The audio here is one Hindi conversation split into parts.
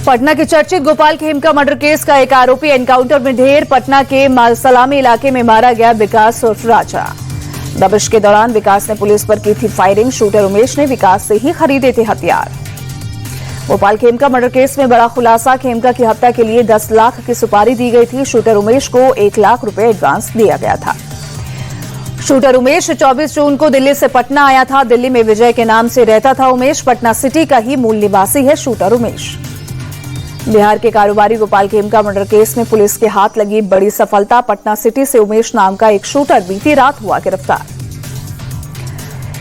पटना के चर्चित गोपाल खेमका मर्डर केस का एक आरोपी एनकाउंटर में ढेर। पटना के मालसलामी इलाके में मारा गया विकास उर्फ राजा। दबिश के दौरान विकास ने पुलिस पर की थी फायरिंग। शूटर उमेश ने विकास से ही खरीदे थे हथियार। गोपाल खेमका मर्डर केस में बड़ा खुलासा। खेमका की हत्या के लिए 10 लाख की सुपारी दी गई थी। शूटर उमेश को 1 लाख रुपए एडवांस दिया गया था। शूटर उमेश 24 जून को दिल्ली से पटना आया था। दिल्ली में विजय के नाम से रहता था उमेश। पटना सिटी का ही मूल निवासी है शूटर उमेश। बिहार के कारोबारी गोपाल खेमका मर्डर केस में पुलिस के हाथ लगी बड़ी सफलता। पटना सिटी से उमेश नाम का एक शूटर बीती रात हुआ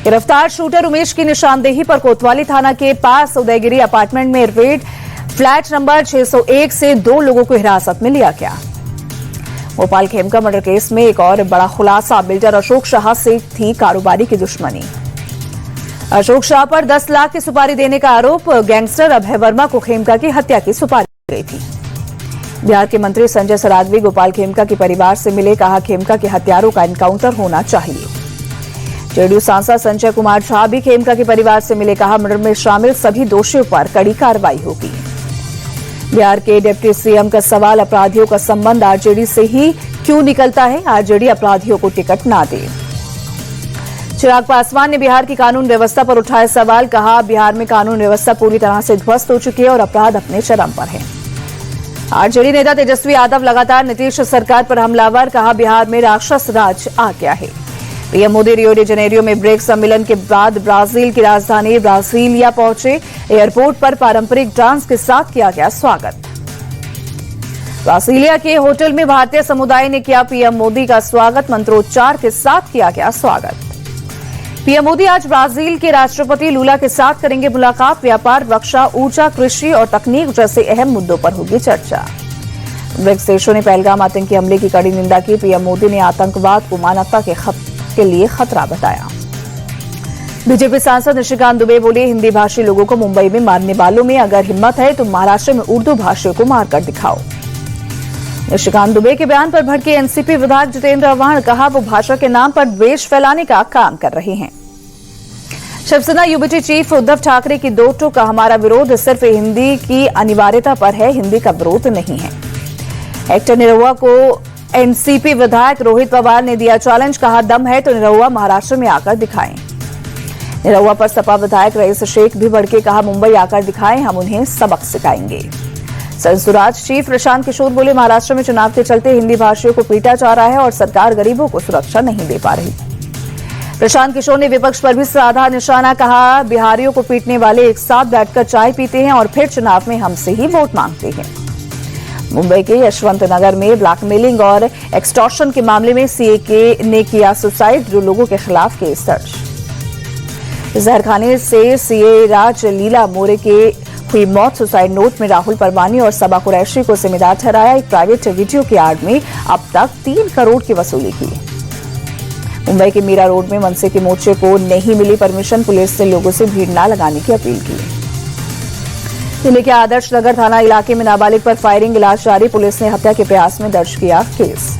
गिरफ्तार शूटर उमेश की निशानदेही पर कोतवाली थाना के पास उदयगिरी अपार्टमेंट में रेड फ्लैट नंबर 601 से 2 लोगों को हिरासत में लिया गया। गोपाल खेमका मर्डर केस में एक और बड़ा खुलासा। बिल्डर अशोक शाह से थी कारोबारी की दुश्मनी। अशोक शाह पर 10 लाख की सुपारी देने का आरोप। गैंगस्टर अभय वर्मा को खेमका की हत्या की सुपारी दी गई थी। बिहार के मंत्री संजय सरावगी गोपाल खेमका के परिवार से मिले। कहा खेमका के हत्यारों का एनकाउंटर होना चाहिए। जेडीयू सांसद संजय कुमार झा भी खेमका के परिवार से मिले। कहा मर्डर में शामिल सभी दोषियों पर कड़ी कार्रवाई होगी। बिहार के डिप्टी सीएम का सवाल, अपराधियों का संबंध आरजेडी से ही क्यों निकलता है? आरजेडी अपराधियों को टिकट ना दे। चिराग पासवान ने बिहार की कानून व्यवस्था पर उठाए सवाल। कहा बिहार में कानून व्यवस्था पूरी तरह से ध्वस्त हो चुकी है और अपराध अपने चरम पर है। आरजेडी नेता तेजस्वी यादव लगातार नीतीश सरकार पर हमलावर। कहा बिहार में राक्षस राज आ गया है। PM Modi Rio de Janeiro में ब्रेक सम्मेलन के बाद ब्राजील की राजधानी ब्राजीलिया पहुंचे। एयरपोर्ट पर पारंपरिक डांस के साथ किया गया स्वागत। ब्राजीलिया के होटल में भारतीय समुदाय ने किया पीएम मोदी का स्वागत। मंत्रोच्चार के साथ किया गया स्वागत। पीएम मोदी आज ब्राजील के राष्ट्रपति लूला के साथ करेंगे मुलाकात। व्यापार, रक्षा, ऊर्जा, कृषि और तकनीक जैसे अहम मुद्दों पर होगी चर्चा। ब्रिक्स देशों ने पहलगाम आतंकी हमले की कड़ी निंदा की। पीएम मोदी ने आतंकवाद को मानवता के लिए खतरा बताया। बीजेपी सांसद निशिकांत दुबे बोले हिंदी भाषी लोगों को मुंबई में मारने वालों में अगर हिम्मत है तो महाराष्ट्र में उर्दू भाषियों को मारकर दिखाओ। निशिकांत दुबे के बयान पर भड़के एनसीपी विधायक जितेंद्र आव्हाड। कहा वो भाषा के नाम पर द्वेष फैलाने का काम कर रहे हैं। शिवसेना यूबीटी चीफ उद्धव ठाकरे की दो टूक, हमारा विरोध सिर्फ हिंदी की अनिवार्यता पर है, हिंदी का विरोध नहीं है। एक्टर निरहुआ को एनसीपी विधायक रोहित पवार ने दिया चैलेंज। कहा दम है तो निरहुआ महाराष्ट्र में आकर दिखाएं। निरहुआ पर सपा विधायक रईस शेख भी भड़के। कहा मुंबई आकर दिखाएं, हम उन्हें सबक सिखाएंगे। संसुराज चीफ प्रशांत किशोर बोले महाराष्ट्र में चुनाव के चलते हिंदी भाषियों को पीटा जा रहा है और सरकार गरीबों को सुरक्षा नहीं दे पा रही। प्रशांत किशोर ने विपक्ष पर भी साधा निशाना। कहा बिहारियों को पीटने वाले एक साथ बैठकर चाय पीते हैं और फिर चुनाव में हमसे ही वोट मांगते हैं। मुंबई के यशवंत नगर में ब्लैकमेलिंग और एक्सटॉर्शन के मामले में सीए ने किया सुसाइड। 2 लोगों के खिलाफ केस दर्ज। जहरखाने से सीए राज लीला मोरे के हुई मौत। सुसाइड नोट में राहुल परवानी और सबा कुरैशी को जिम्मेदार ठहराया। एक प्राइवेट वीडियो की आड़ में अब तक 3 करोड़ की वसूली की। मुंबई के मीरा रोड में मनसे के मोर्चे को नहीं मिली परमिशन। पुलिस ने लोगों से भीड़ न लगाने की अपील की। दिल्ली के आदर्श नगर थाना इलाके में नाबालिग पर फायरिंग, इलाज जारी। पुलिस ने हत्या के प्रयास में दर्ज किया केस।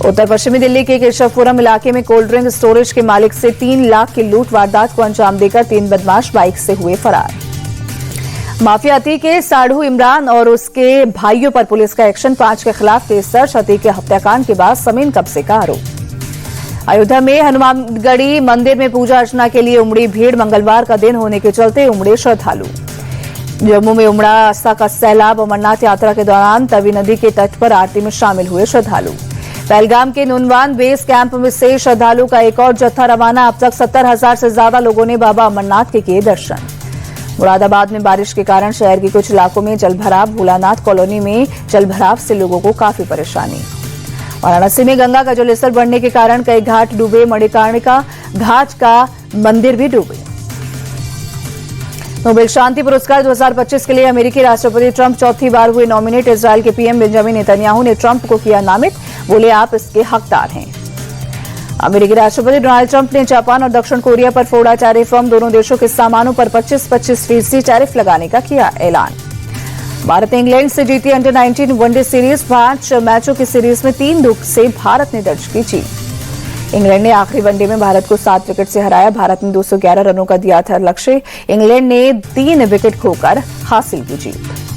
उत्तर पश्चिमी दिल्ली के केशवपुरम इलाके में कोल्ड ड्रिंक स्टोरेज के मालिक से 3 लाख की लूट वारदात को अंजाम देकर 3 बदमाश बाइक से हुए फरार। माफिया अतीक के साढ़ू इमरान और उसके भाइयों पर पुलिस का एक्शन। 5 के खिलाफ केस दर्ज। अतीक के हत्याकांड के बाद जमीन कब्जे का आरोप। अयोध्या में हनुमानगढ़ी मंदिर में पूजा अर्चना के लिए उमड़ी भीड़। मंगलवार का दिन होने के चलते उमड़े श्रद्धालु। जम्मू में उमड़ा आस्था का सैलाब। अमरनाथ यात्रा के दौरान तवी नदी के तट पर आरती में शामिल हुए श्रद्धालु। पहलगाम के नुनवान बेस कैंप में से श्रद्धालु का एक और जत्था रवाना। अब तक 70,000 से ज्यादा लोगों ने बाबा अमरनाथ के किए दर्शन। मुरादाबाद में बारिश के कारण शहर के कुछ इलाकों में जलभराव। भोलानाथ कॉलोनी में जलभराव से लोगों को काफी परेशानी। वाराणसी में गंगा का जलस्तर बढ़ने के कारण कई घाट डूबे। मणिकर्णिका घाट का मंदिर भी डूबे। नोबेल शांति पुरस्कार 2025 के लिए अमेरिकी राष्ट्रपति ट्रंप चौथी बार हुए नॉमिनेट। इजरायल के पीएम बेंजामिन नेतन्याहू ने ट्रंप को किया नामित। बोले आप इसके हकदार हैं। अमेरिकी राष्ट्रपति डोनाल्ड ट्रंप ने जापान और दक्षिण कोरिया पर फोड़ा टैरिफ। दोनों देशों के सामानों पर 25% टैरिफ लगाने का किया ऐलान। भारत ने इंग्लैंड से जीती अंडर 19 वनडे सीरीज। 5 मैचों की सीरीज में 3 से भारत ने दर्ज की जीत। इंग्लैंड ने आखिरी वनडे में भारत को 7 विकेट से हराया। भारत ने 211 रनों का दिया था लक्ष्य। इंग्लैंड ने 3 विकेट खोकर हासिल की जीत।